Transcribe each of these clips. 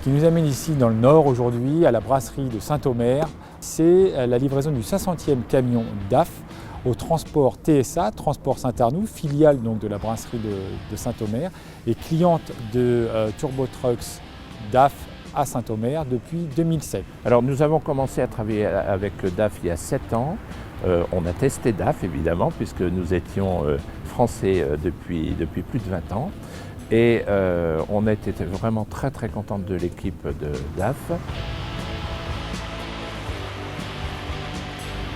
qui nous amène ici dans le nord aujourd'hui, à la brasserie de Saint-Omer, c'est la livraison du 500e camion DAF au transport TSA, Transport Saint-Arnoux, filiale donc de la brasserie de Saint-Omer et cliente de Turbo Trucks DAF à Saint-Omer depuis 2007. Alors nous avons commencé à travailler avec DAF il y a 7 ans. On a testé DAF évidemment puisque nous étions français depuis plus de 20 ans. Et on a été vraiment très contents de l'équipe de DAF.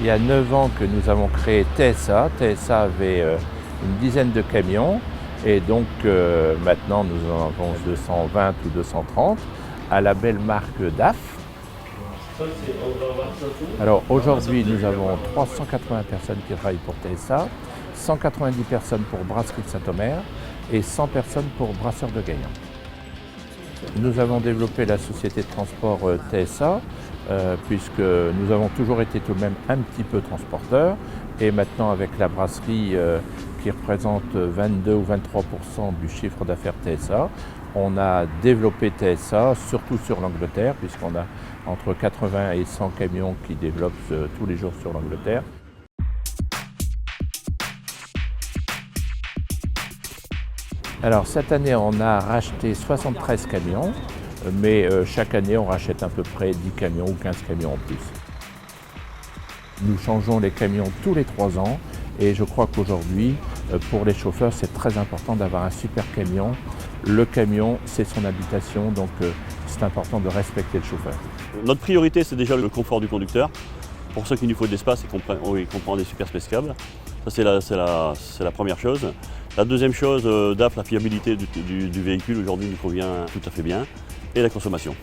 Il y a 9 ans que nous avons créé TSA. TSA avait une dizaine de camions et donc maintenant nous en avons 220 ou 230 à la belle marque DAF. Alors aujourd'hui nous avons 380 personnes qui travaillent pour TSA, 190 personnes pour Brasserie de Saint-Omer et 100 personnes pour Brasseurs de Gaillan. Nous avons développé la société de transport TSA puisque nous avons toujours été tout de même un petit peu transporteurs et maintenant avec la brasserie qui représente 22 ou 23% du chiffre d'affaires TSA, on a développé TSA surtout sur l'Angleterre puisqu'on a entre 80 et 100 camions qui développent tous les jours sur l'Angleterre. Alors cette année on a racheté 73 camions, mais chaque année on rachète à peu près 10 camions ou 15 camions en plus. Nous changeons les camions tous les 3 ans et je crois qu'aujourd'hui pour les chauffeurs c'est très important d'avoir un super camion. Le camion c'est son habitation donc c'est important de respecter le chauffeur. Notre priorité c'est déjà le confort du conducteur. Pour ceux qui nous faut de l'espace et qu'on prend des super space câbles. Ça c'est la première chose. La deuxième chose, DAF, la fiabilité du véhicule aujourd'hui nous convient tout à fait bien, et la consommation.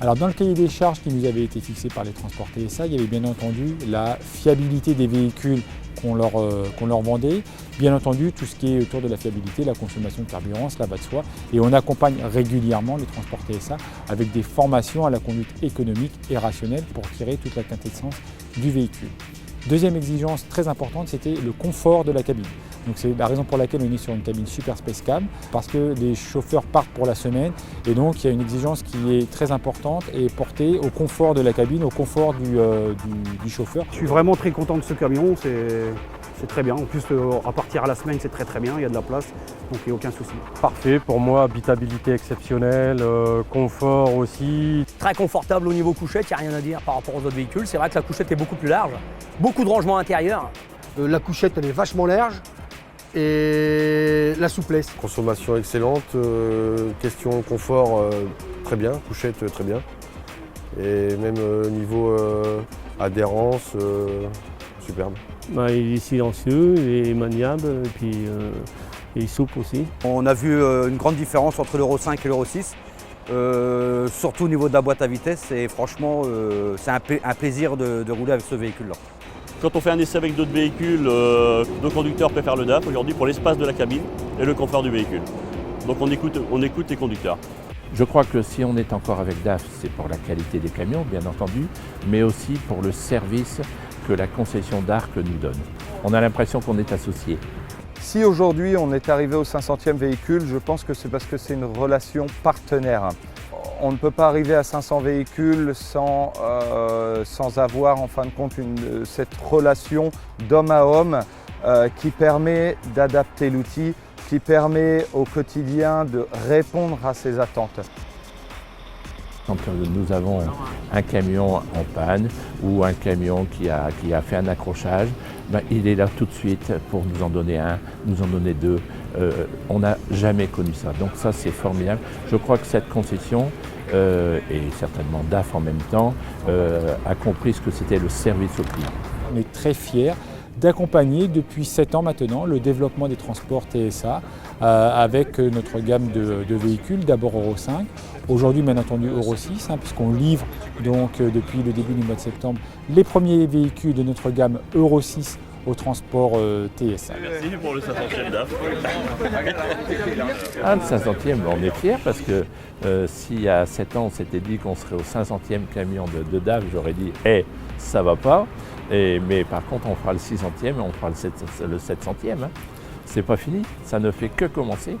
Alors dans le cahier des charges qui nous avait été fixé par les transports TSA, il y avait bien entendu la fiabilité des véhicules qu'on leur vendait, bien entendu tout ce qui est autour de la fiabilité, la consommation de carburant, cela va de soi, et on accompagne régulièrement les transports TSA avec des formations à la conduite économique et rationnelle pour tirer toute la quintessence du véhicule. Deuxième exigence très importante, c'était le confort de la cabine. Donc c'est la raison pour laquelle on est sur une cabine Super Space Cab, parce que les chauffeurs partent pour la semaine et donc il y a une exigence qui est très importante et portée au confort de la cabine, au confort du chauffeur. Je suis vraiment très content de ce camion, c'est très bien. En plus, à partir à la semaine, c'est très bien, il y a de la place, donc il n'y a aucun souci. Parfait pour moi, habitabilité exceptionnelle, confort aussi. Très confortable au niveau couchette, il n'y a rien à dire par rapport aux autres véhicules. C'est vrai que la couchette est beaucoup plus large, beaucoup de rangements intérieurs. La couchette, elle est vachement large et la souplesse. Consommation excellente, question confort très bien, couchette très bien. Et même niveau adhérence, superbe. Il est silencieux, il est maniable et puis il est souple aussi. On a vu une grande différence entre l'Euro 5 et l'Euro 6, surtout au niveau de la boîte à vitesse et franchement c'est un plaisir de rouler avec ce véhicule-là. Quand on fait un essai avec d'autres véhicules, nos conducteurs préfèrent le DAF aujourd'hui pour l'espace de la cabine et le confort du véhicule. Donc on écoute les conducteurs. Je crois que si on est encore avec DAF, c'est pour la qualité des camions bien entendu, mais aussi pour le service que la concession d'Arc nous donne. On a l'impression qu'on est associé. Si aujourd'hui on est arrivé au 500e véhicule, je pense que c'est parce que c'est une relation partenaire. On ne peut pas arriver à 500 véhicules sans avoir en fin de compte cette relation d'homme à homme qui permet d'adapter l'outil, qui permet au quotidien de répondre à ses attentes. Quand nous avons un camion en panne ou un camion qui a fait un accrochage, il est là tout de suite pour nous en donner un, nous en donner deux. On n'a jamais connu ça, donc ça c'est formidable. Je crois que cette concession, et certainement DAF en même temps, a compris ce que c'était le service au client. On est très fiers d'accompagner depuis 7 ans maintenant le développement des transports TSA avec notre gamme de véhicules, d'abord Euro 5, aujourd'hui bien entendu Euro 6, puisqu'on livre donc depuis le début du mois de septembre les premiers véhicules de notre gamme Euro 6 au transport TSA. Merci pour le 500e DAF. Le 500e, on est fiers parce que s'il y a 7 ans on s'était dit qu'on serait au 500e camion de DAF, j'aurais dit ça va pas. Mais par contre on fera le 600e et on fera le 700e. C'est pas fini, ça ne fait que commencer.